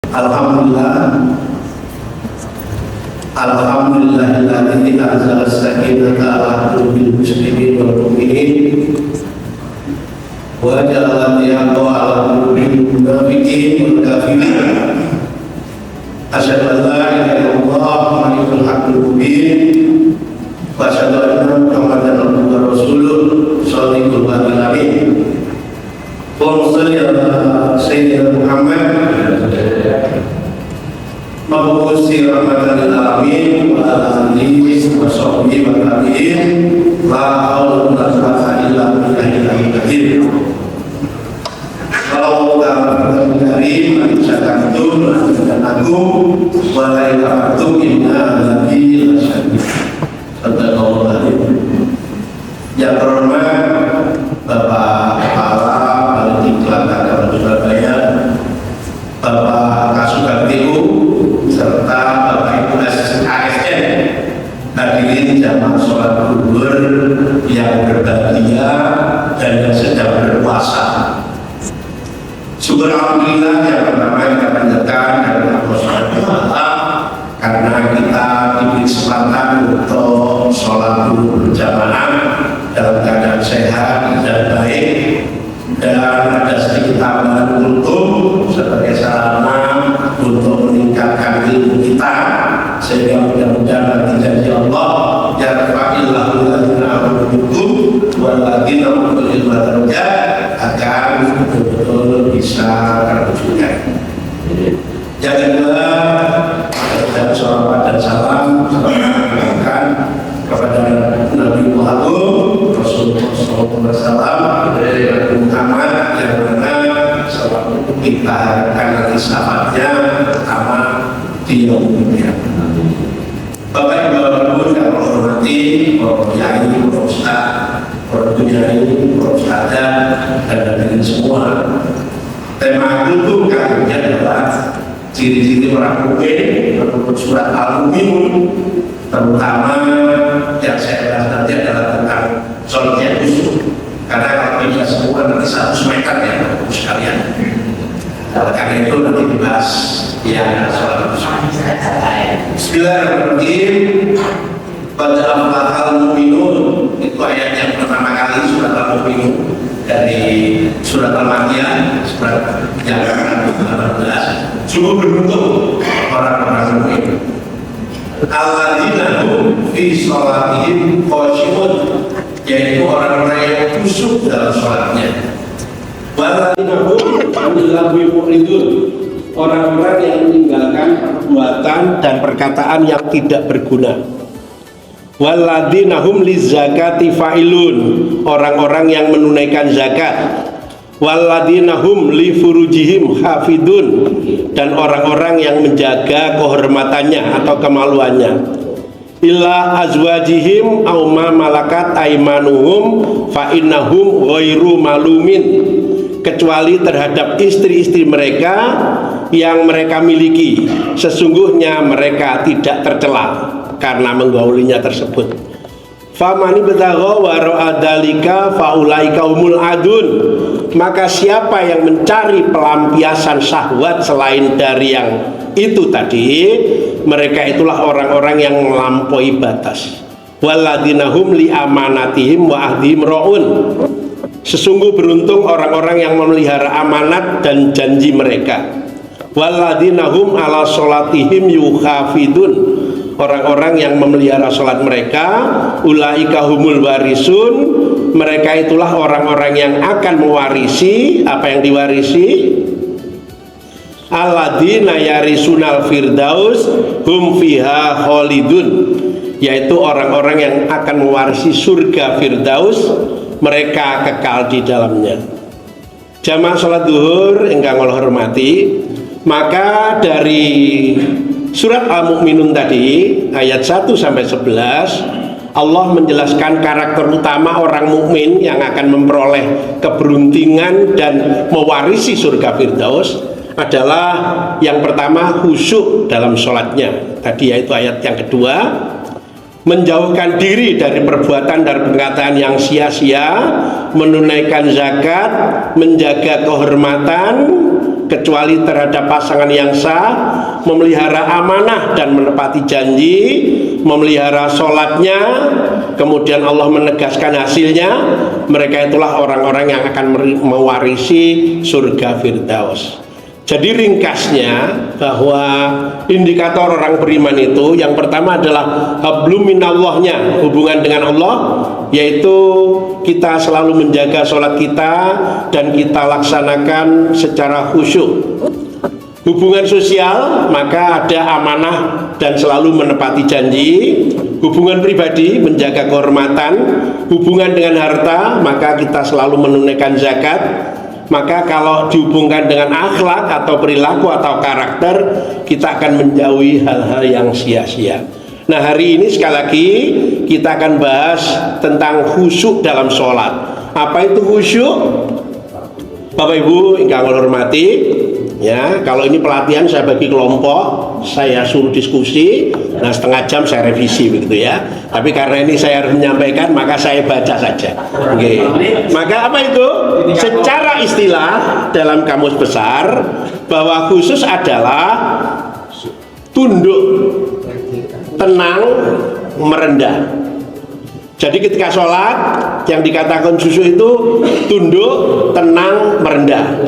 Alhamdulillah, alhamdulillahilladzi anzala as-sakinata 'ala qulubil muslimin wal mu'minin wa ja'ala al-yaqqa 'ala qulubil munafiqin wal kafirin. Asyhadu an la ilaha illallah malikul haqqil mubin wa asyhadu anna Muhammadan abduhu wa rasuluh shadiqul wa'dil amin. Allahumma shalli ala sayyidina Muhammad mabusi rahmatan lil alamin wa ala alihi wa sahbihi wa tabi'in la haula wa la quwwata illa billahil aliyyil Kalau ta'ala karim manusiakantum dan agung wa la ilaha inna lillahi wa syahid. Sallallahu alaihi. Yang terhormat Bapak Kepala Balai Agama Surabaya, Bapak Kasubag TU serta Bapak Ibu ASN, hadirin jamaah sholat zuhur yang berbahagia dan yang sedang berpuasa. Syukur alhamdulillah yang pertama kita panjatkan dari Allah Subhanahu wa taala karena kita diberi kesempatan untuk sholat zuhur berjamaah dalam keadaan sehat dan baik, dan ada sedikit tambahan untung sebagai sarana untuk meningkatkan ilmu kita, sehingga mudah-mudahan nanti janji Allah ya rafa'illahu ladzina amanu minkum wal ladzina utul ilma darajat akan betul-betul bisa terwujudkan. Yang kedua, dan sholawat dan salam mengaturkan kepada Nabi Muhammad Rasulullah SAW dari Muhammad yang mana selalu kita harapkan nanti sahabatnya pertama di dunia. Bapak Ibu yang menghormati para kiai, para ustaz, para kiai, para ustazah dan hadirin semua. Tema itu kalinya adalah ciri-ciri orang mukmin menurut surat Al-Mu'minun, terutama yang saya bahas nanti adalah tentang sholatnya khusyuk. Karena kalau kita semua nanti 100 meter ya Bapak sekalian. Karena itu nanti dibahas yang sholat khusyuk. Bismillahirrahmanirrahim. Pada Al-Mu'minun itu ayat yang pertama kali surat Al-Mu'minun dari surat Al-Makkiyah, surat yang ke-18. Sungguh beruntung orang-orang mukmin alladzina hum fi sholatihim khashi'un, yaitu orang-orang yang khusyuk dalam sholatnya. Walladzina hum 'anil lagwi mu'ridun, orang-orang yang meninggalkan perbuatan dan perkataan yang tidak berguna. Walladzina hum lizakati fa'ilun, orang-orang yang menunaikan zakat. Walladzina hum li furujihim hafidun, dan orang-orang yang menjaga kehormatannya atau kemaluannya. Illa azwajihim aw ma malakat aimanuhum fa innahum ghairu malumin, kecuali terhadap istri-istri mereka yang mereka miliki, sesungguhnya mereka tidak tercela karena menggaulinya tersebut. Famani betagha wara'a dzalika faulaika humul adun, maka siapa yang mencari pelampiasan syahwat selain dari yang itu tadi, mereka itulah orang-orang yang melampaui batas. Walladzina hum li amanatihim wa ahdihim ra'un, sesungguh beruntung orang-orang yang memelihara amanat dan janji mereka. Walladzina hum ala sholatihim yuhafidun, orang-orang yang memelihara sholat mereka. Ulaika humul warisun, mereka itulah orang-orang yang akan mewarisi. Apa yang diwarisi? Alladzina yarisunal firdaus hum fiha khalidun, yaitu orang-orang yang akan mewarisi surga firdaus, mereka kekal di dalamnya. Jamaah sholat zuhur ingkang kula hormati, maka dari surat Al-Mu'minun tadi ayat 1 sampai 11 Allah menjelaskan karakter utama orang mukmin yang akan memperoleh keberuntungan dan mewarisi surga firdaus adalah yang pertama khusyuk dalam sholatnya tadi, yaitu ayat yang kedua, menjauhkan diri dari perbuatan dan perkataan yang sia-sia, menunaikan zakat, menjaga kehormatan, kecuali terhadap pasangan yang sah, memelihara amanah dan menepati janji, memelihara sholatnya, kemudian Allah menegaskan hasilnya, mereka itulah orang-orang yang akan mewarisi surga Firdaus. Jadi ringkasnya bahwa indikator orang beriman itu yang pertama adalah hablum minallahnya, hubungan dengan Allah, yaitu kita selalu menjaga sholat kita dan kita laksanakan secara khusyuk. Hubungan sosial, maka ada amanah dan selalu menepati janji. Hubungan pribadi, menjaga kehormatan. Hubungan dengan harta, maka kita selalu menunaikan zakat. Maka kalau dihubungkan dengan akhlak atau perilaku atau karakter, kita akan menjauhi hal-hal yang sia-sia. Nah, hari ini sekali lagi kita akan bahas tentang khusyuk dalam sholat. Apa itu khusyuk? Bapak Ibu yang kami hormati, ya, kalau ini pelatihan saya bagi kelompok, saya suruh diskusi, nah setengah jam saya revisi begitu ya. Tapi karena ini saya harus menyampaikan, maka saya baca saja. Okay. Maka apa itu? Secara istilah dalam kamus besar bahwa khusus adalah tunduk, tenang, merendah. Jadi ketika sholat yang dikatakan khusyuk itu tunduk, tenang, merendah.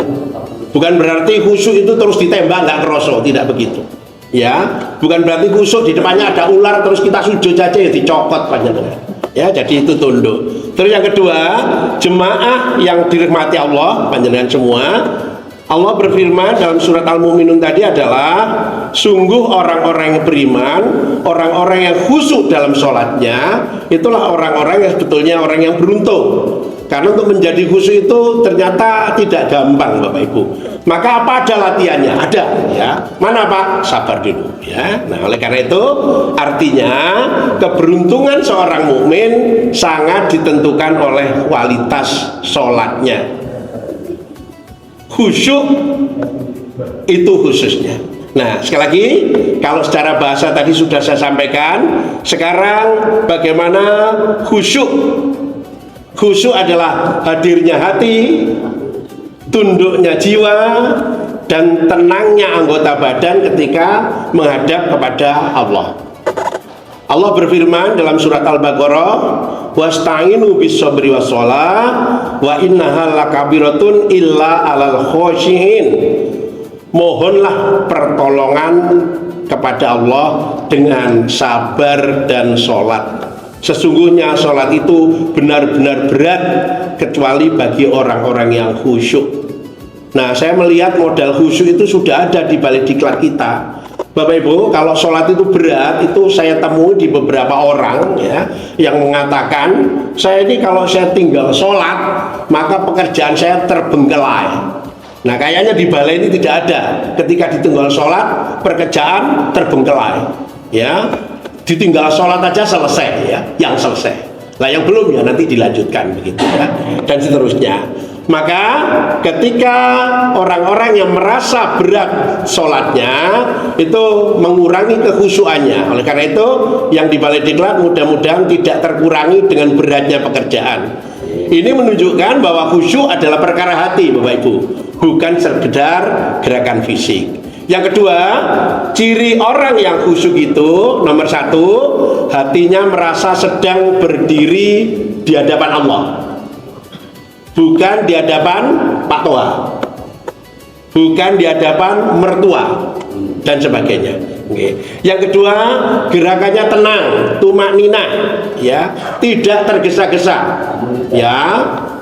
Bukan berarti khusyuk itu terus ditembak nggak kerosok, tidak begitu. Ya, bukan berarti khusyuk di depannya ada ular terus kita sujud saja ya dicokot panjenengan. Ya, jadi itu tunduk. Terus yang kedua, jemaah yang dirahmati Allah panjenengan semua. Allah berfirman dalam surat Al-Mu'minun tadi adalah sungguh orang-orang yang beriman, orang-orang yang khusyuk dalam sholatnya, itulah orang-orang yang sebetulnya orang yang beruntung. Karena untuk menjadi khusyuk itu ternyata tidak gampang Bapak Ibu. Maka apa ada latihannya? Ada ya. Mana Pak? Sabar dulu ya. Nah, oleh karena itu artinya keberuntungan seorang mukmin sangat ditentukan oleh kualitas sholatnya. Khusyuk itu khususnya. Nah, sekali lagi, kalau secara bahasa tadi sudah saya sampaikan, sekarang bagaimana khusyuk? Khusyuk adalah hadirnya hati, tunduknya jiwa, dan tenangnya anggota badan ketika menghadap kepada Allah. Allah berfirman dalam surat Al-Baqarah, wasta'inu bis-sabri was-shalah wa innaha lakabiratun illa 'alal khoshiin. Mohonlah pertolongan kepada Allah dengan sabar dan sholat. Sesungguhnya sholat itu benar-benar berat kecuali bagi orang-orang yang khusyuk. Nah, saya melihat modal khusyuk itu sudah ada di balik diklat kita. Bapak Ibu, kalau sholat itu berat, itu saya temui di beberapa orang ya, yang mengatakan, saya ini kalau saya tinggal sholat, maka pekerjaan saya terbengkelai. Nah, kayaknya di balai ini tidak ada. Ketika ditinggal sholat, pekerjaan terbengkelai. Ya, ditinggal sholat aja selesai ya, yang selesai. Nah, yang belum ya nanti dilanjutkan begitu ya, dan seterusnya. Maka ketika orang-orang yang merasa berat sholatnya itu mengurangi kekhusyuannya. Oleh karena itu yang di balai diklat mudah-mudahan tidak terkurangi dengan beratnya pekerjaan. Ini menunjukkan bahwa khusyuk adalah perkara hati Bapak Ibu, bukan sekedar gerakan fisik. Yang kedua, ciri orang yang khusyuk itu nomor satu, hatinya merasa sedang berdiri di hadapan Allah, bukan di hadapan Pak Toha, bukan di hadapan mertua dan sebagainya. Yang kedua, gerakannya tenang, tumakninah, ya, tidak tergesa-gesa. Ya,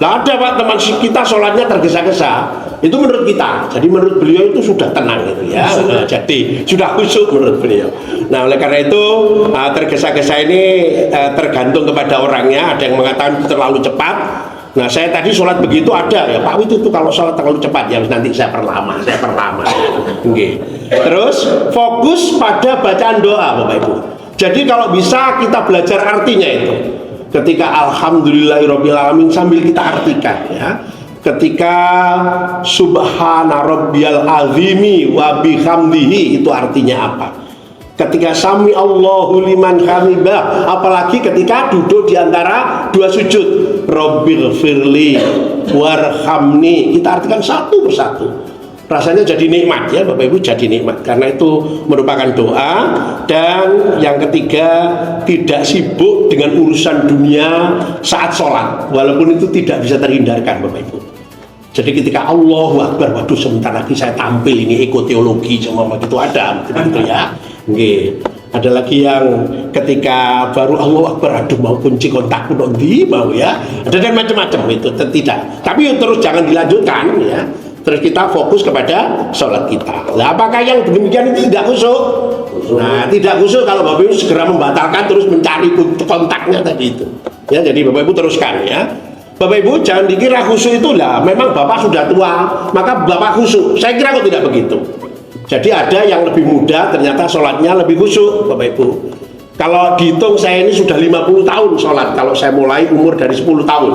lah ada Pak teman kita sholatnya tergesa-gesa. Itu menurut kita. Jadi menurut beliau itu sudah tenang itu ya. Nah, jadi sudah khusyuk menurut beliau. Nah, oleh karena itu tergesa-gesa ini tergantung kepada orangnya. Ada yang mengatakan terlalu cepat. Nah, saya tadi sholat begitu ada ya Pak, itu tuh kalau sholat terlalu cepat ya nanti saya perlama. Okay. Terus fokus pada bacaan doa Bapak Ibu. Jadi kalau bisa kita belajar artinya itu. Ketika alhamdulillahirabbil alamin sambil kita artikan ya. Ketika subhana rabbiyal azimi wa bihamdihi itu artinya apa? Ketika sami Allahu liman hamidah, apalagi ketika duduk di antara dua sujud, rabbighfirli warhamni, kita artikan satu persatu. rasanya jadi nikmat ya Bapak Ibu, jadi nikmat karena itu merupakan doa. Dan yang ketiga, tidak sibuk dengan urusan dunia saat sholat, walaupun itu tidak bisa terhindarkan Bapak Ibu. Jadi ketika Allahu Akbar, waduh sebentar lagi saya tampil ini ekoteologi sama begitu ada gitu ya. Nggih. Ada lagi yang ketika baru Allahu Akbar, aduh mau kunci kontakku nanti mau ya. Ada dan macam-macam itu tidak. Tapi terus jangan dilanjutkan ya. Terus kita fokus kepada sholat kita. Nah, apakah yang demikian itu tidak khusyuk? Nah, tidak khusyuk kalau Bapak Ibu segera membatalkan terus mencari kontaknya tadi itu. Ya, jadi Bapak Ibu teruskan ya. Bapak Ibu jangan dikira khusyuk itu lah, memang Bapak sudah tua, maka Bapak khusyuk. Saya kira kok tidak begitu. Jadi ada yang lebih muda ternyata sholatnya lebih khusyuk Bapak Ibu. Kalau dihitung saya ini sudah 50 tahun sholat, kalau saya mulai umur dari 10 tahun.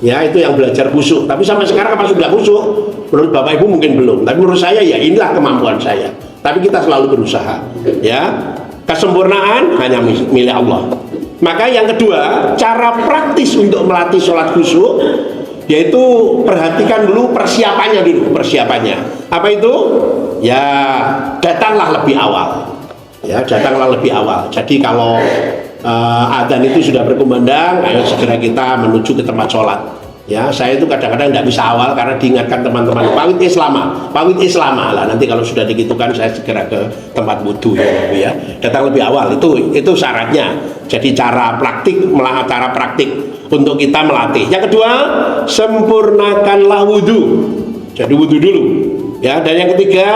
Ya itu yang belajar khusyuk. Tapi sampai sekarang apa sudah khusyuk? Menurut Bapak Ibu mungkin belum. Tapi menurut saya ya inilah kemampuan saya. Tapi kita selalu berusaha. Ya, kesempurnaan hanya milik Allah. Maka yang kedua, cara praktis untuk melatih sholat khusyuk, yaitu perhatikan dulu persiapannya dulu. Apa itu? Ya datanglah lebih awal. Ya datanglah lebih awal. Jadi kalau adzan itu sudah berkumandang, ayo segera kita menuju ke tempat sholat. Ya, saya itu kadang-kadang tidak bisa awal karena diingatkan teman-teman pawit Islam lah. Nanti kalau sudah digitukan saya segera ke tempat wudhu ya. Datang lebih awal itu syaratnya. Jadi cara praktik untuk kita melatih. Yang kedua, sempurnakanlah wudhu. Jadi wudhu dulu. Ya, dan yang ketiga,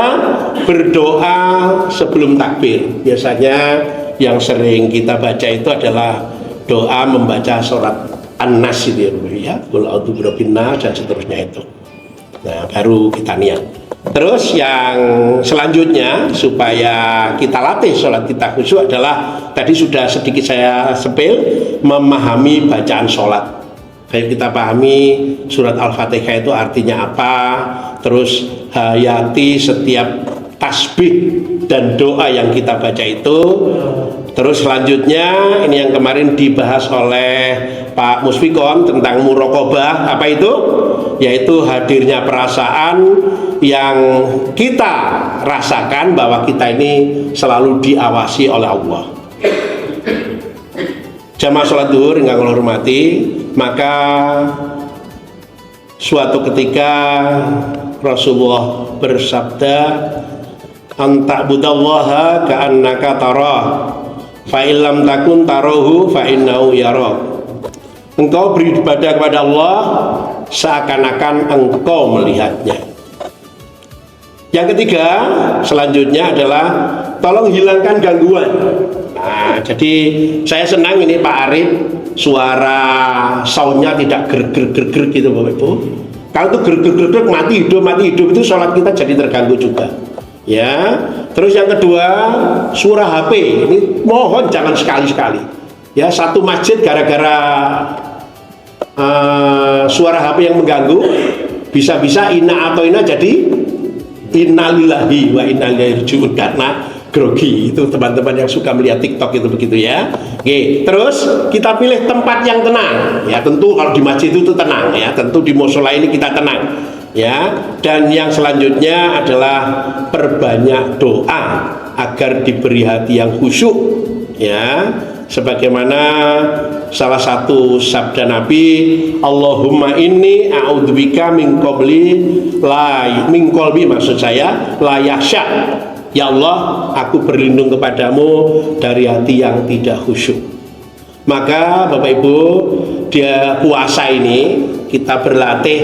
berdoa sebelum takbir. Biasanya yang sering kita baca itu adalah doa membaca surat An-Nas itu ya, Qul a'udzu birabbin nas dan seterusnya itu. Nah, baru kita niat. Terus yang selanjutnya supaya kita latih sholat kita khusyuk adalah tadi sudah sedikit saya sepil, memahami bacaan sholat. Baik kita pahami surat Al-Fatihah itu artinya apa, terus hayati setiap tasbih dan doa yang kita baca itu. Terus selanjutnya ini yang kemarin dibahas oleh Pak Musfikon tentang muraqabah, apa itu? Yaitu hadirnya perasaan yang kita rasakan bahwa kita ini selalu diawasi oleh Allah. Jamaah sholat zuhur yang kami hormati, maka suatu ketika Rasulullah bersabda, "Anta'budallaha ka'annaka tarah, fa illam takun tarahu fa innahu yarak." Engkau beribadah kepada Allah seakan-akan engkau melihatnya. Yang ketiga, selanjutnya adalah tolong hilangkan gangguan. Nah, jadi saya senang ini Pak Arif, suara soundnya tidak ger-ger gitu Bapak Ibu. Kalau itu ger-ger mati hidup itu sholat kita jadi terganggu juga. Ya, terus yang kedua, suara HP ini mohon jangan sekali-sekali. Ya, satu masjid gara-gara suara HP yang mengganggu, bisa-bisa inna atau inna jadi innalillahi wa inna ilaihi raji'un karena grogi. Itu teman-teman yang suka melihat TikTok itu begitu ya. Oke, terus kita pilih tempat yang tenang. Ya, tentu kalau di masjid itu tenang ya, tentu di mushola ini kita tenang. Ya, dan yang selanjutnya adalah perbanyak doa agar diberi hati yang khusyuk ya, sebagaimana salah satu sabda Nabi, Allahumma inni a'udzubika min qalbi maksud saya la yakhsha. Ya Allah, aku berlindung kepadamu dari hati yang tidak khusyuk. Maka Bapak Ibu, dia puasa ini kita berlatih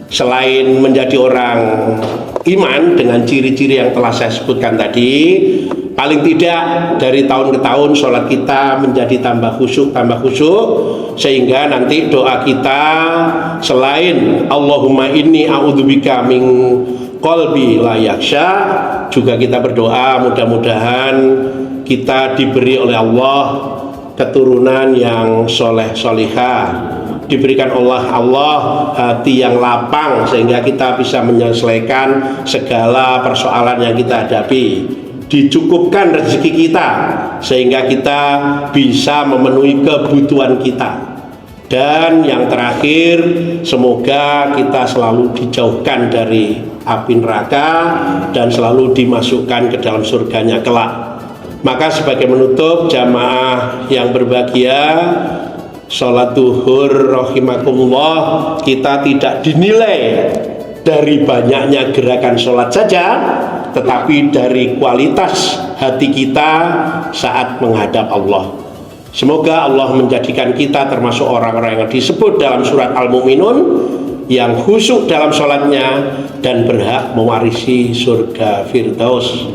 selain menjadi orang iman dengan ciri-ciri yang telah saya sebutkan tadi, paling tidak dari tahun ke tahun sholat kita menjadi tambah khusyuk, sehingga nanti doa kita selain Allahumma inni a'udzubika min qalbi la yakhsha, juga kita berdoa mudah-mudahan kita diberi oleh Allah keturunan yang soleh solihah, diberikan Allah hati yang lapang sehingga kita bisa menyelesaikan segala persoalan yang kita hadapi, dicukupkan rezeki kita sehingga kita bisa memenuhi kebutuhan kita. Dan yang terakhir, semoga kita selalu dijauhkan dari api neraka dan selalu dimasukkan ke dalam surganya kelak. Maka sebagai menutup, jamaah yang berbahagia, sholat duhur rahimakumullah, kita tidak dinilai dari banyaknya gerakan sholat saja, tetapi dari kualitas hati kita saat menghadap Allah. Semoga Allah menjadikan kita termasuk orang-orang yang disebut dalam surat Al-Mu'minun yang khusyuk dalam sholatnya dan berhak mewarisi surga Firdaus.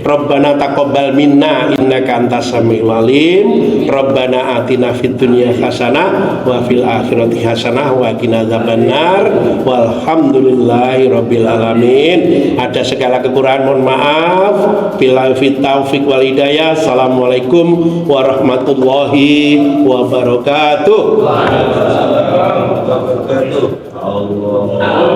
Rabbana taqabbal minna innaka antas samiul alim. Rabbana atina fid dunya hasanah wa fil akhirati hasanah wa qina adzabannar. Walhamdulillahi rabbil alamin. Ada segala kekurangan mohon maaf. Billahi taufiq wal hidayah. Assalamualaikum warahmatullahi wabarakatuh. Waalaikumsalam warahmatullahi wabarakatuh. Allah.